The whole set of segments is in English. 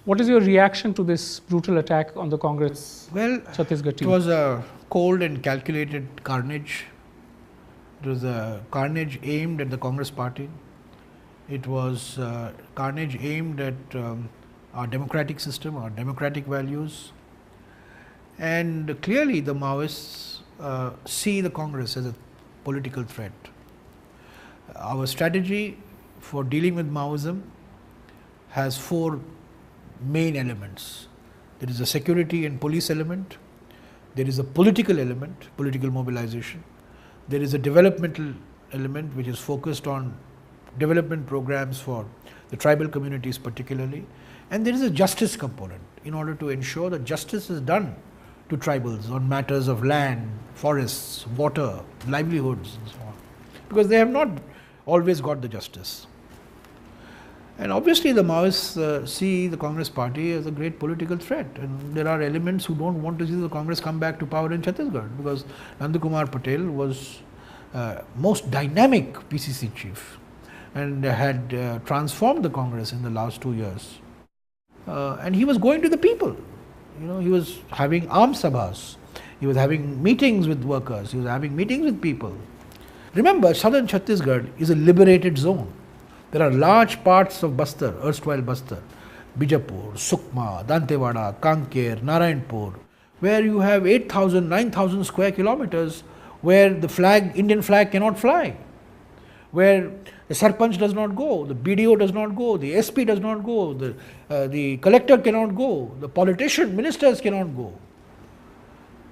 What is your reaction to this brutal attack on the Congress Chhattisgarh team? It was a cold and calculated carnage. It was a carnage aimed at the Congress party. It was carnage aimed at our democratic system, our democratic values. And clearly the Maoists see the Congress as a political threat. Our strategy for dealing with Maoism has 4 main elements. There is a security and police element, there is a political element, political mobilization, there is a developmental element which is focused on development programs for the tribal communities particularly, and there is a justice component in order to ensure that justice is done to tribals on matters of land, forests, water, livelihoods and so on, because they have not always got the justice. And obviously the Maoists see the Congress party as a great political threat, and there are elements who don't want to see the Congress come back to power in Chhattisgarh, because Nandakumar Patel was most dynamic PCC chief and had transformed the Congress in the last 2 years. And he was going to the people, he was having armed sabhas, he was having meetings with workers, he was having meetings with people. Remember, southern Chhattisgarh is a liberated zone. There are large parts of Bastar, erstwhile Bastar, Bijapur, Sukma, Dantewada, Kanker, Narayanpur, where you have 8,000, 9,000 square kilometers where the Indian flag cannot fly, where the Sarpanch does not go, the BDO does not go, the SP does not go, the collector cannot go, the ministers cannot go.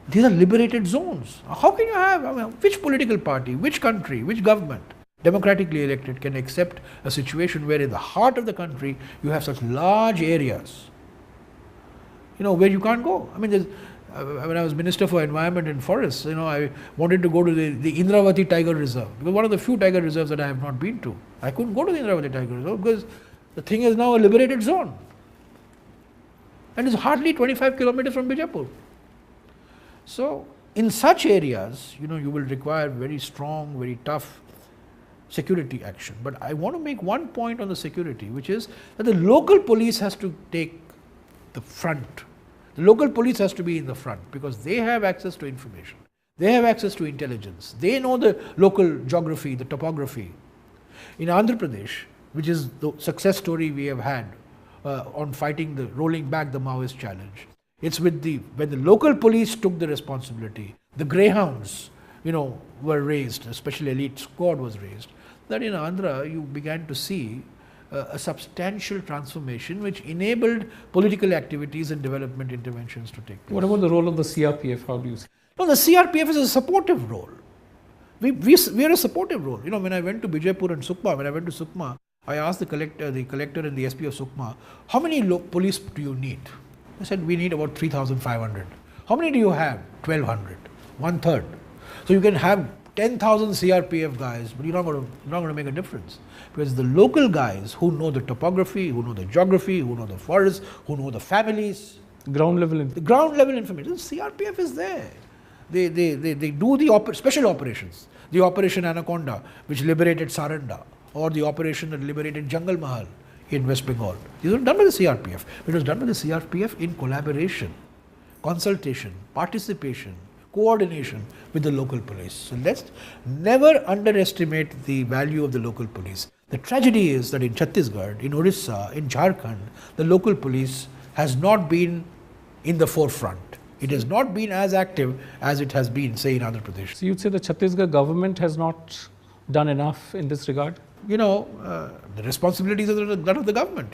These are liberated zones. How can you have, which political party, which country, which government, democratically elected, can accept a situation where in the heart of the country you have such large areas, where you can't go? I mean, when I was Minister for Environment and Forests, I wanted to go to the Indravati Tiger Reserve, because one of the few tiger reserves that I have not been to. I couldn't go to the Indravati Tiger Reserve because the thing is now a liberated zone, and it's hardly 25 kilometers from Bijapur. So in such areas, you will require very strong, very tough security action. But I want to make one point on the security, which is that the local police has to take the front. The local police has to be in the front, because they have access to information, they have access to intelligence, they know the local geography, the topography. In Andhra Pradesh, which is the success story we have had on rolling back the Maoist challenge, it's when the local police took the responsibility, the greyhounds, were raised, especially elite squad was raised, that in Andhra you began to see a substantial transformation which enabled political activities and development interventions to take place. What about the role of the CRPF? How do you see? No, the CRPF is a supportive role. We are a supportive role. When I went to Bijapur and Sukma, I asked the collector and the SP of Sukma, how many police do you need? They said, we need about 3,500. How many do you have? 1,200, 1/3. So you can have 10,000 CRPF guys, but you're not going to make a difference, because the local guys who know the topography, who know the geography, who know the forests, who know the families, ground level information. The CRPF is there. They do the special operations. The Operation Anaconda, which liberated Saranda, or the operation that liberated Jungle Mahal in West Bengal. These were done by the CRPF. It was done by the CRPF in collaboration, consultation, participation, coordination with the local police. So let's never underestimate the value of the local police. The tragedy is that in Chhattisgarh, in Orissa, in Jharkhand, the local police has not been in the forefront. It has not been as active as it has been, say, in Andhra Pradesh. So you'd say the Chhattisgarh government has not done enough in this regard? The responsibilities are that of the government,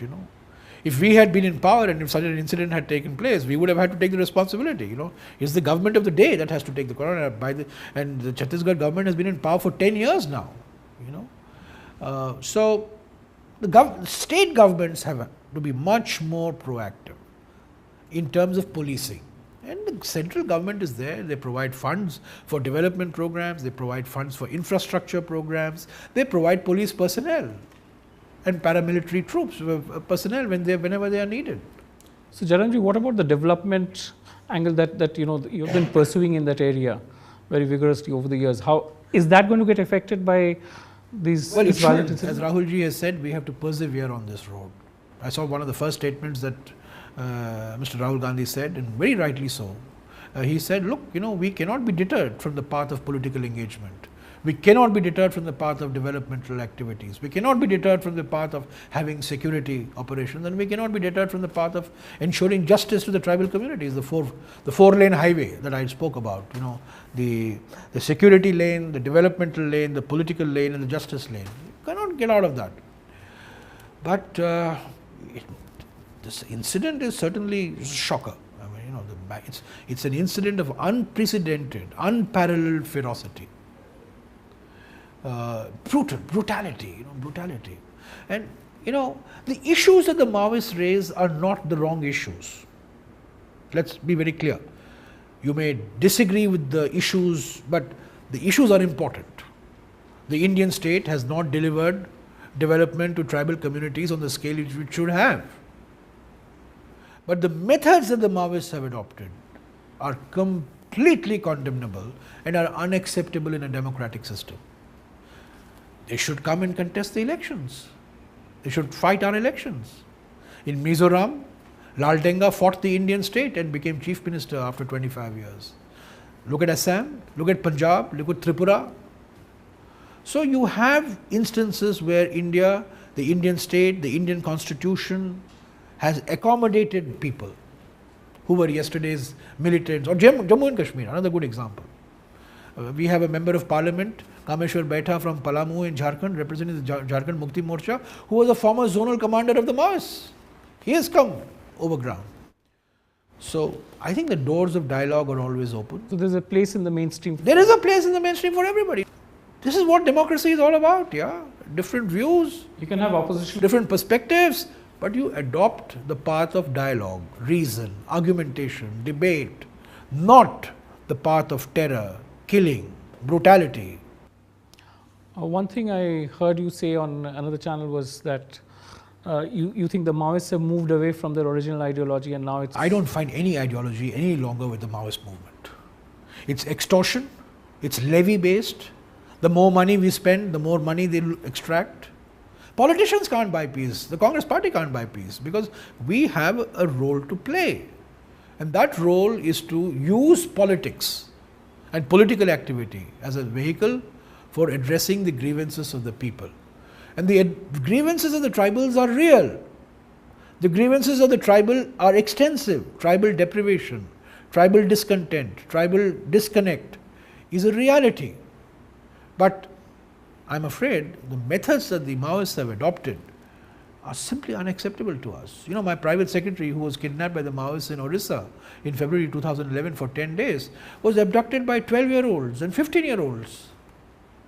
If we had been in power and if such an incident had taken place, we would have had to take the responsibility, It's the government of the day that has to take the corona and the Chhattisgarh government has been in power for 10 years now, So the state governments have to be much more proactive in terms of policing. And the central government is there. They provide funds for development programs, they provide funds for infrastructure programs, they provide police personnel and paramilitary troops, personnel whenever they are needed. So Jairamji, what about the development angle that you've been pursuing in that area very vigorously over the years? How is that going to get affected by these violent incidents? As Rahulji has said, we have to persevere on this road. I saw one of the first statements that Mr. Rahul Gandhi said, and very rightly so. He said, look, we cannot be deterred from the path of political engagement. We cannot be deterred from the path of developmental activities. We cannot be deterred from the path of having security operations, and we cannot be deterred from the path of ensuring justice to the tribal communities. The four-lane highway that I spoke about, the security lane, the developmental lane, the political lane, and the justice lane. You cannot get out of that. But this incident is certainly a shocker. I mean, it's an incident of unprecedented, unparalleled ferocity. Brutality, brutality. And, the issues that the Maoists raise are not the wrong issues. Let's be very clear. You may disagree with the issues, but the issues are important. The Indian state has not delivered development to tribal communities on the scale it should have. But the methods that the Maoists have adopted are completely condemnable and are unacceptable in a democratic system. They should come and contest the elections. They should fight our elections. In Mizoram, Lal Denga fought the Indian state and became chief minister after 25 years. Look at Assam, look at Punjab, look at Tripura. So you have instances where India, the Indian state, the Indian constitution has accommodated people who were yesterday's militants, or Jammu and Kashmir, another good example. We have a member of parliament, Kameshwar Baita from Palamu in Jharkhand, representing the Jharkhand Mukti Morcha, who was a former zonal commander of the Maoists. He has come over ground. So I think the doors of dialogue are always open. So there's a place in the mainstream. There is a place in the mainstream for everybody. This is what democracy is all about, yeah. Different views. You can have opposition. Different perspectives, but you adopt the path of dialogue, reason, argumentation, debate, not the path of terror, killing, brutality. One thing I heard you say on another channel was that you think the Maoists have moved away from their original ideology and now it's... I don't find any ideology any longer with the Maoist movement. It's extortion, it's levy based. The more money we spend, the more money they'll extract. Politicians can't buy peace, the Congress party can't buy peace, because we have a role to play. And that role is to use politics and political activity as a vehicle for addressing the grievances of the people. And the grievances of the tribals are real. The grievances of the tribal are extensive. Tribal deprivation, tribal discontent, tribal disconnect is a reality. But I'm afraid the methods that the Maoists have adopted are simply unacceptable to us. My private secretary, who was kidnapped by the Maoists in Orissa in February 2011 for 10 days, was abducted by 12-year-olds and 15-year-olds.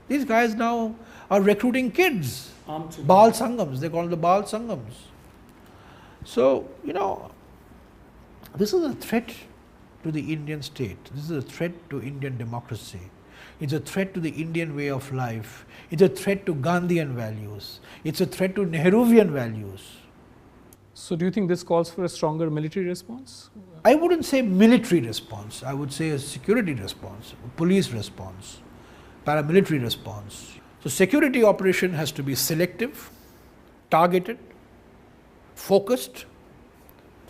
These guys now are recruiting kids. Baal Sangams, they call them the Baal Sangams. So, this is a threat to the Indian state. This is a threat to Indian democracy. It's a threat to the Indian way of life. It's a threat to Gandhian values. It's a threat to Nehruvian values. So do you think this calls for a stronger military response? I wouldn't say military response. I would say a security response, a police response, paramilitary response. So security operation has to be selective, targeted, focused,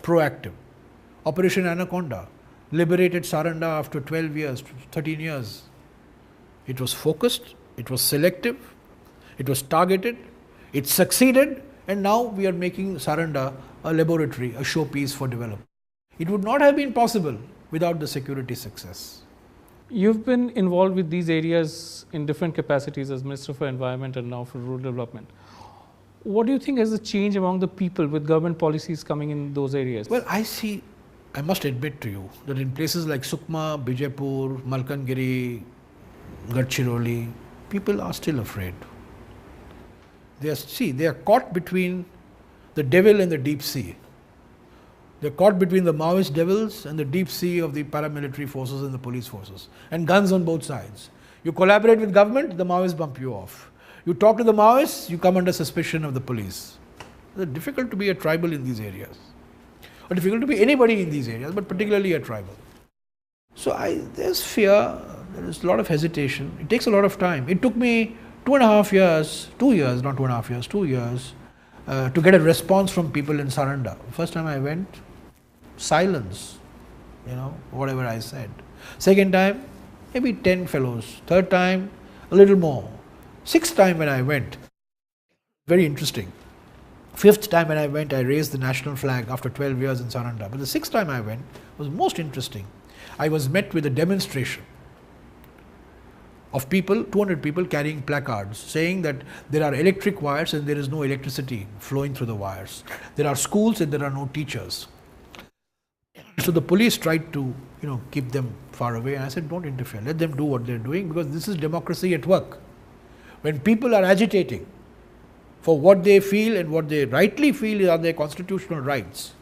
proactive. Operation Anaconda liberated Saranda after 12 years, 13 years. It was focused, it was selective, it was targeted, it succeeded, and now we are making Saranda a laboratory, a showpiece for development. It would not have been possible without the security success. You've been involved with these areas in different capacities as Minister for Environment and now for Rural Development. What do you think has a change among the people with government policies coming in those areas? Well, I must admit to you that in places like Sukma, Bijapur, Malkangiri, Gadchiroli, people are still afraid. They are caught between the devil and the deep sea. They are caught between the Maoist devils and the deep sea of the paramilitary forces and the police forces, and guns on both sides. You collaborate with government, the Maoists bump you off. You talk to the Maoists, you come under suspicion of the police. It's difficult to be a tribal in these areas, or difficult to be anybody in these areas, but particularly a tribal. So there's fear, there is a lot of hesitation. It takes a lot of time. It took me 2 years, to get a response from people in Saranda. First time I went, silence, whatever I said. Second time, maybe 10 fellows. Third time, a little more. Sixth time when I went, very interesting. Fifth time when I went, I raised the national flag after 12 years in Saranda. But the sixth time I went was most interesting. I was met with a demonstration of people, 200 people carrying placards saying that there are electric wires and there is no electricity flowing through the wires. There are schools and there are no teachers. So the police tried to, keep them far away, and I said, don't interfere, let them do what they're doing, because this is democracy at work. When people are agitating for what they feel and what they rightly feel are their constitutional rights,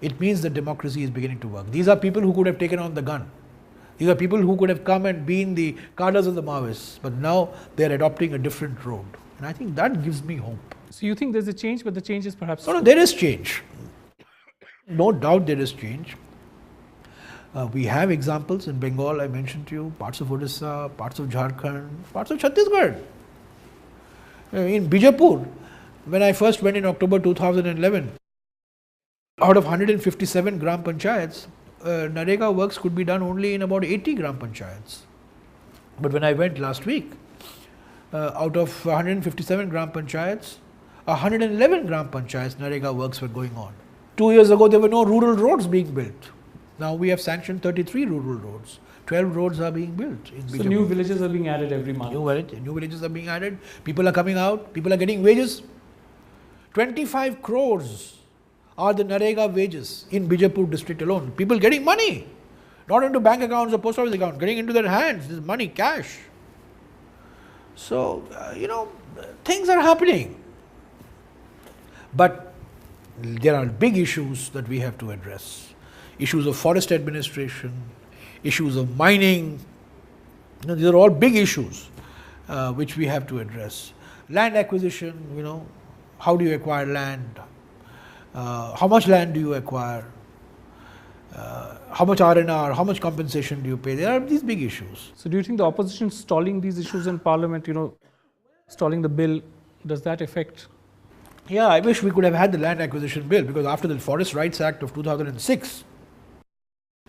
it means that democracy is beginning to work. These are people who could have taken on the gun. These are people who could have come and been the cadres of the Maoists, but now they are adopting a different road. And I think that gives me hope. So you think there's a change, but the change is perhaps... No, there is change. No doubt there is change. We have examples in Bengal, I mentioned to you, parts of Odisha, parts of Jharkhand, parts of Chhattisgarh. In Bijapur, when I first went in October 2011, out of 157 gram panchayats, Narega works could be done only in about 80 gram panchayats. But when I went last week, out of 157 gram panchayats, 111 gram panchayats Narega works were going on. 2 years ago, there were no rural roads being built. Now we have sanctioned 33 rural roads. 12 roads are being built. So new villages are being added every month. New villages are being added. People are coming out. People are getting wages. 25 crores are the Narega wages in Bijapur district alone. People getting money. Not into bank accounts or post office accounts. Getting into their hands. This is money, cash. So, things are happening. But there are big issues that we have to address. Issues of forest administration, issues of mining, these are all big issues which we have to address. Land acquisition, how do you acquire land? How much land do you acquire? How much R&R, how much compensation do you pay? There are these big issues. So do you think the opposition stalling these issues in parliament, stalling the bill, does that affect? Yeah, I wish we could have had the land acquisition bill, because after the Forest Rights Act of 2006,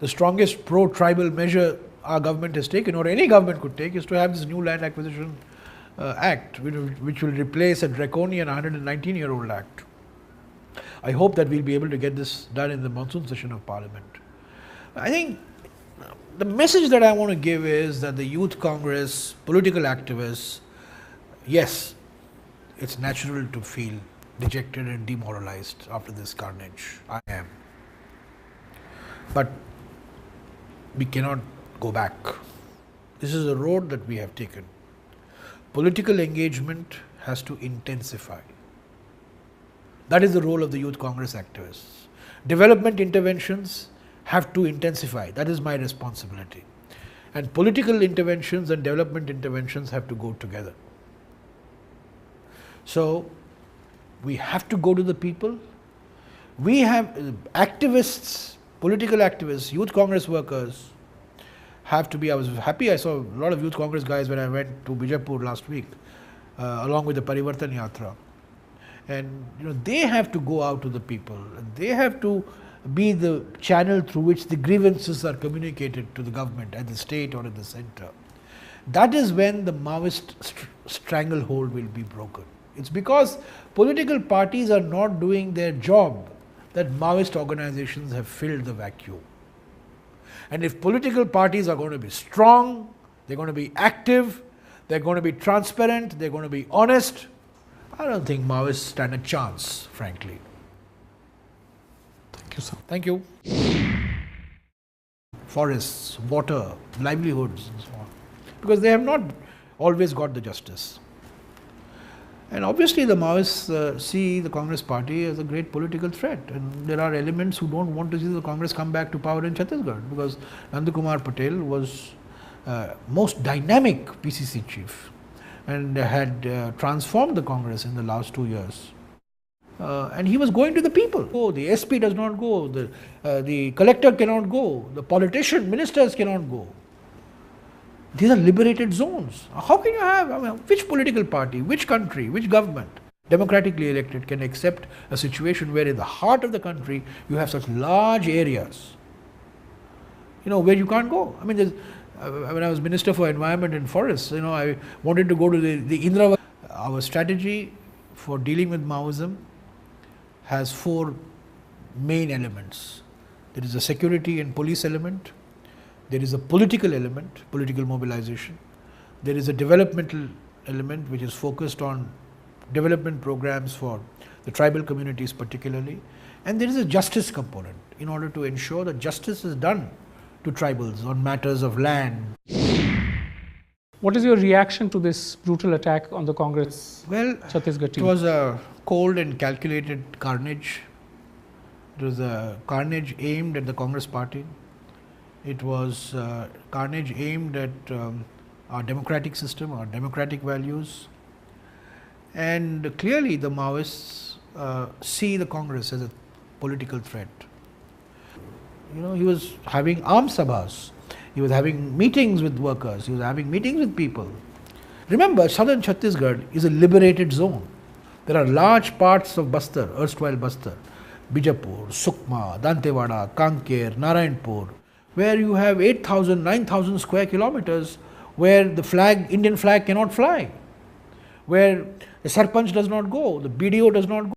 the strongest pro-tribal measure our government has taken, or any government could take, is to have this new land acquisition act, which will replace a draconian 119-year-old act. I hope that we'll be able to get this done in the monsoon session of Parliament. I think the message that I want to give is that the Youth Congress, political activists, yes, it's natural to feel dejected and demoralized after this carnage. I am. But we cannot go back. This is a road that we have taken. Political engagement has to intensify. That is the role of the Youth Congress activists. Development interventions have to intensify. That is my responsibility. And political interventions and development interventions have to go together. So, we have to go to the people. We have activists, political activists, Youth Congress workers have to be. I was happy, I saw a lot of Youth Congress guys when I went to Bijapur last week, along with the Parivartan Yatra. And they have to go out to the people, and they have to be the channel through which the grievances are communicated to the government at the state or at the center. That is when the Maoist stranglehold will be broken. It's because political parties are not doing their job that Maoist organizations have filled the vacuum. And if political parties are going to be strong, they're going to be active, they're going to be transparent, they're going to be honest, I don't think Maoists stand a chance, frankly. Thank you, sir. Thank you. Forests, water, livelihoods and so on. Because they have not always got the justice. And obviously the Maoists see the Congress party as a great political threat, and there are elements who don't want to see the Congress come back to power in Chhattisgarh, because Nandakumar Patel was most dynamic PCC chief and had transformed the Congress in the last 2 years. And he was going to the people. Oh, the SP does not go, the collector cannot go, the politician, ministers cannot go. These are liberated zones. How can you have, which political party, which country, which government democratically elected can accept a situation where in the heart of the country you have such large areas, where you can't go. I mean, when I was Minister for Environment and Forests, I wanted to go to the Indra. Our strategy for dealing with Maoism has 4 main elements. There is a security and police element, there is a political element, political mobilization, there is a developmental element which is focused on development programs for the tribal communities particularly, and there is a justice component in order to ensure that justice is done to tribals on matters of land. What is your reaction to this brutal attack on the Congress Chhattisgarh team? It was a cold and calculated carnage. It was a carnage aimed at the Congress party. It was carnage aimed at our democratic system, our democratic values. And clearly the Maoists see the Congress as a political threat. He was having armed sabhas, he was having meetings with workers, he was having meetings with people. Remember, southern Chhattisgarh is a liberated zone. There are large parts of Bastar, erstwhile Bastar, Bijapur, Sukma, Dantewada, Kanker, Narayanpur, where you have 8,000, 9,000 square kilometers where the Indian flag cannot fly, where the Sarpanch does not go, the BDO does not go.